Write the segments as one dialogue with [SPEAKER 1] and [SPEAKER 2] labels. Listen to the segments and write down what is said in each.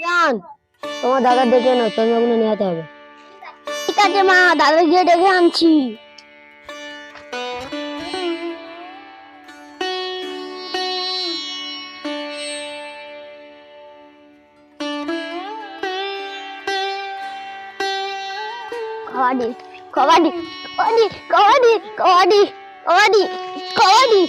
[SPEAKER 1] জান, তোমার দাদা ডেকে নাও, চন্দ্রগুলো নিয়ে যেতে হবে।
[SPEAKER 2] ঠিক আছে মা, দাদা গিয়ে ডেকে আনছি। কবাডি কবাডি কবাডি কবাডি কবাডি কবাডি কবাডি।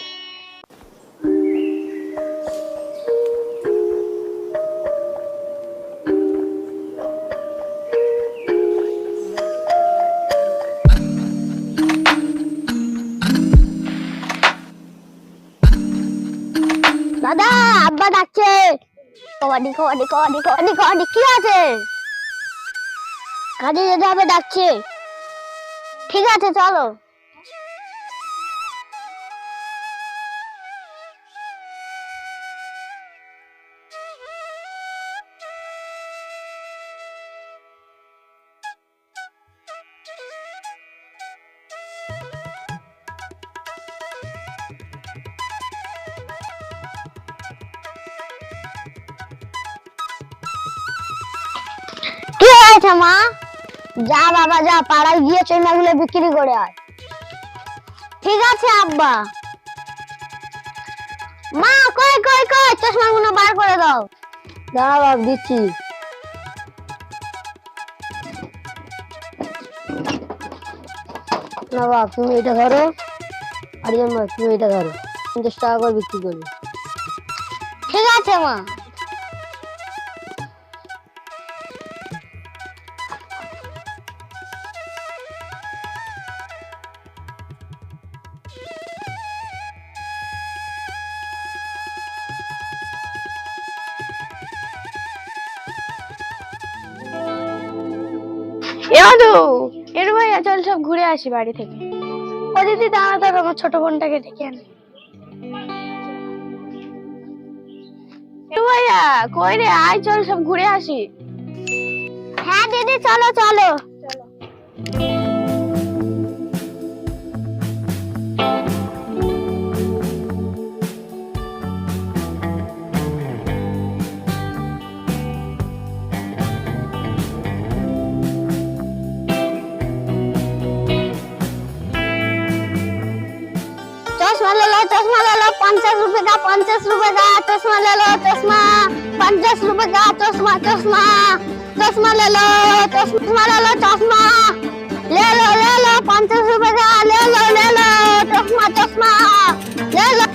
[SPEAKER 2] দাদা, আব্বা ডাকছে। কবাডি কবাডি কবাডি কবাডি কবাডি। কি আছে? কাজে যেতে হবে, ডাকছে। ঠিক আছে, চলো। কি হয়েছে মা? যা বাবা যা, পাড়ায় গিয়ে চৈমাগুলো বিক্রি করে আয়। ঠিক আছে আব্বা। মা, কই কই কই, চশমাগুলো বার করে দাও।
[SPEAKER 1] দাঁড়া বাপ, দিচ্ছি। না বাপ, তুমি এটা ধরো, আর মা তুমি এটা ধরো, 50 টাকা করে বিক্রি করবে।
[SPEAKER 2] ঠিক আছে মা। এরু ভাইয়া, চল সব ঘুরে আসি বাড়ি থেকে। ও দিদি, দাঁড়া দাঁড়া, আমার ছোট বোনটাকে ডেকে আনি। এরু ভাইয়া, কই রে? আয়, চল সব ঘুরে আসি। হ্যাঁ দিদি, চলো চলো। चश्मा ले लो, 50 रुपए का, 50 रुपए का चश्मा ले लो। चश्मा 50 रुपए का, चश्मा चश्मा चश्मा ले लो, चश्मा ले लो, चश्मा ले लो 50 रुपए का, ले लो चश्मा चश्मा ले लो।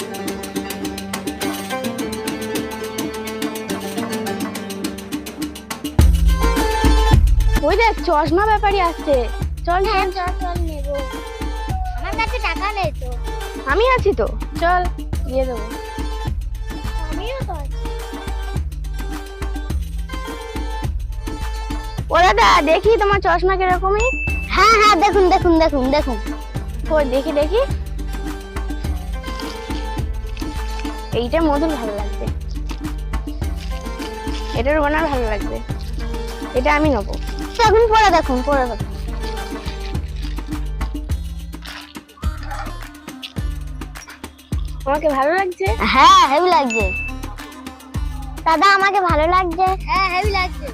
[SPEAKER 2] ওই দেখ, চশমা ব্যাপারী আসছে। চল চল চল চল, নেব। আমার কাছে টাকা নেই তো। আমি আছি তো, চল দিয়ে দেবো। আমিও তো আছি। ও দাদা, দেখি তোমার চশমা কিরকমই। হ্যাঁ হ্যাঁ, দেখুন দেখুন দেখুন দেখুন। কই দেখি দেখি। এইটা মধুর ভালো লাগবে, এটার ওনার ভালো লাগবে, এটা আমি নেবো। দেখুন, পরে দেখুন, পরে দেখুন। আমাকে ভালো লাগছে? হ্যাঁ, হেভি লাগছে। দাদা, আমাকে ভালো লাগছে। হ্যাঁ, হেভি লাগছে।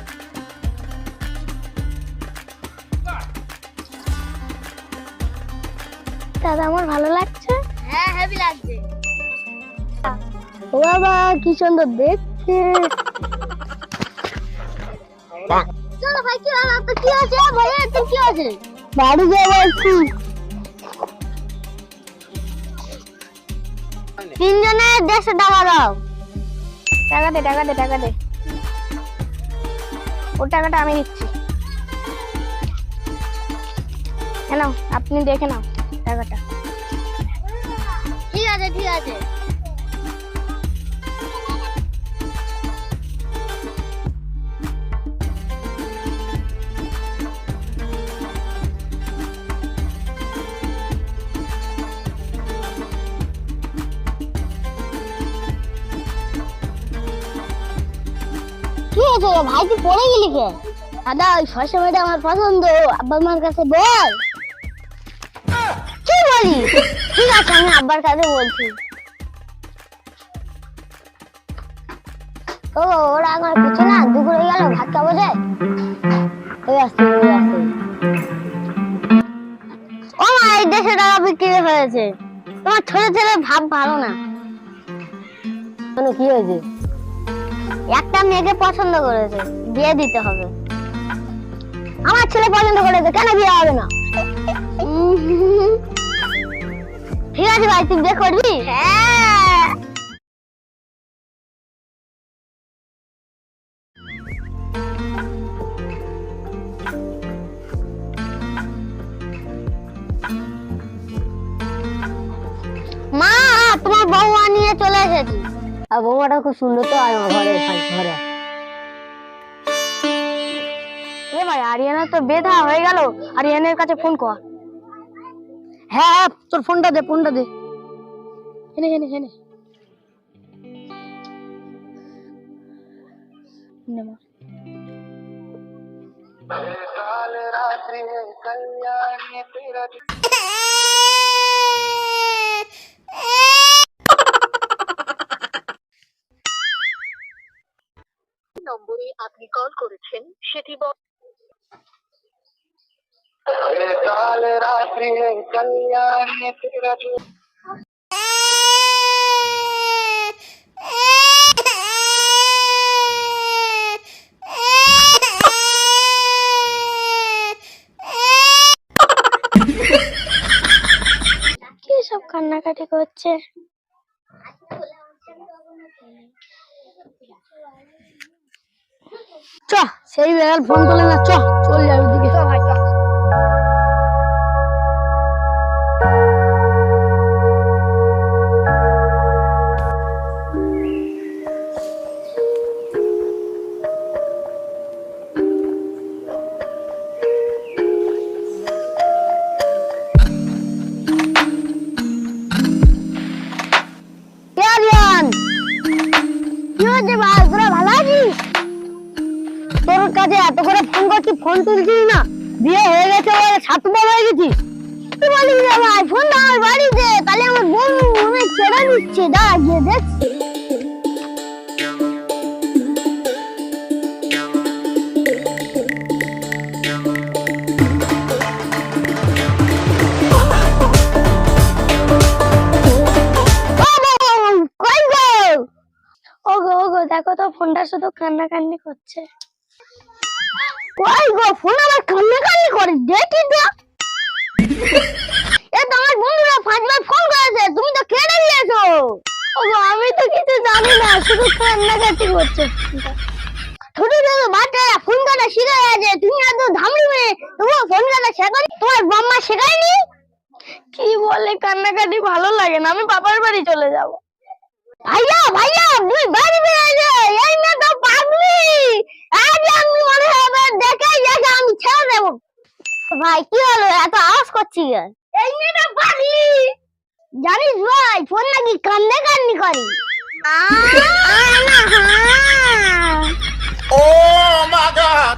[SPEAKER 2] দাদা, আমার ভালো লাগছে। হ্যাঁ, হেভি লাগছে।
[SPEAKER 1] ও বাবা, কি সুন্দর দেখতে।
[SPEAKER 2] চলো ভাই, কি হলো? তো কি আছে ভাইয়া? তো কি আছে?
[SPEAKER 1] বাড়ি যাবো একটু।
[SPEAKER 2] তিনজনে 150 টাকা দাও। টাকা দে টাকা দে টাকা দে। ওর টাকাটা আমি দিচ্ছি। নাও, আপনি দেখে নাও টাকাটা। ঠিক আছে ঠিক আছে।
[SPEAKER 1] কি হয়েছে ভাই, তুই পড়ে গেলি কে? দাদা, ওই ফর্সা মেয়েটা আমার পছন্দ, আব্বা মার কাছে বল।
[SPEAKER 2] কি বলি? ঠিক আছে, আমি আব্বার কাছে বলছি। ও, ওরা আমার পিছনে দুপুরে গেল,
[SPEAKER 1] ফুচকা বোঝে? ওই আসছে ওই আসছে।
[SPEAKER 2] ও মা, এই 150 টাকা বিক্রি হয়েছে। তোমার ছোট ছেলের ভাব ভালো না।
[SPEAKER 1] কেন, কি হয়েছে?
[SPEAKER 2] একটা মেয়েকে পছন্দ করেছে, বিয়ে দিতে হবে।
[SPEAKER 1] আমার ছেলে পছন্দ করেছে, কেন বিয়ে হবে না?
[SPEAKER 2] ঠিক আছে ভাই, তুই বিয়ে করবি? হ্যাঁ। মা, তোমার বউমা নিয়ে চলে এসেছি।
[SPEAKER 1] আর বৌমাটা খুব সুন্দর তো, আয় আমার ঘরে ঘরে।
[SPEAKER 2] এ ভাই, আরিয়ানা তো বেধা হয়ে গেল। আরিয়ানের কাছে ফোন কর।
[SPEAKER 1] হ্যাঁ, তোর ফোনটা দে, ফোনটা দে।
[SPEAKER 2] হেনে হেনে হেনে নে মা।
[SPEAKER 3] নম্বরে আপনি কল করেছেন সেটি
[SPEAKER 2] কি সব কান্নাকাটি করছে?
[SPEAKER 1] চ, সেই বেড়াল ফোন তোলে না, চ চল যাই ওদিকে।
[SPEAKER 2] তো ভাই তো।
[SPEAKER 1] কে আরিয়ান? কি হয়েছে ভাই, তোরা ভালো আছিস? তোর কাছে এত করে ফোন করছি, ফোন তুলছিস না। বিয়ে হয়ে গেছে, ছাতু বড় হয়ে গেছিস।
[SPEAKER 2] কি বলিস রে ভাই, ফোন না আমার বাড়িতে। তাহলে আমার বোন মনে হয় ছেড়ে দিচ্ছে, দাঁড়া গিয়ে দেখছি। কই গো? ওগো ওগো, দেখো তো, ফোনটা শুধু কান্নাকান্নি করছে।
[SPEAKER 1] কই গো, ফোন আমার কান্নাকান্নি করে, দেখি তো।
[SPEAKER 2] এ তো আমার বন্ধুরা 5 বার ফোন করেছে, তুমি তো কেটে দিয়েছো। ওগো, আমি তো কিছু জানি না, শুধু কান্নাকাটি করছে ফোনটা।
[SPEAKER 1] ছোট ছোট বাচ্চারা ফোন কাটা শিখে গেছে, তুমি এত ধামড়ি মেয়ে, তবুও ফোন কাটা শেখানি? তোমার বাম্মা শেখায়নি?
[SPEAKER 2] কি বলে, কান্নাকাটি ভালো লাগে না, আমি বাবার বাড়ি চলে যাব।
[SPEAKER 1] ভাইয়া ভাইয়া, তুই বাড়ি বেরিয়েছে, এই মেয়ে তো পাগলি। আজ আমি মনে হবে দেখেই গেছে, আমি ছেড়ে দেবো।
[SPEAKER 2] ভাই কি হলো, এত আওয়াজ করছি কেন?
[SPEAKER 1] এই মেয়েটা পাগলি। জানিস ভাই, ফোন নাকি কান্নে কান্নি করে।
[SPEAKER 2] আ, আ, না, হ্যাঁ।
[SPEAKER 4] Oh my God!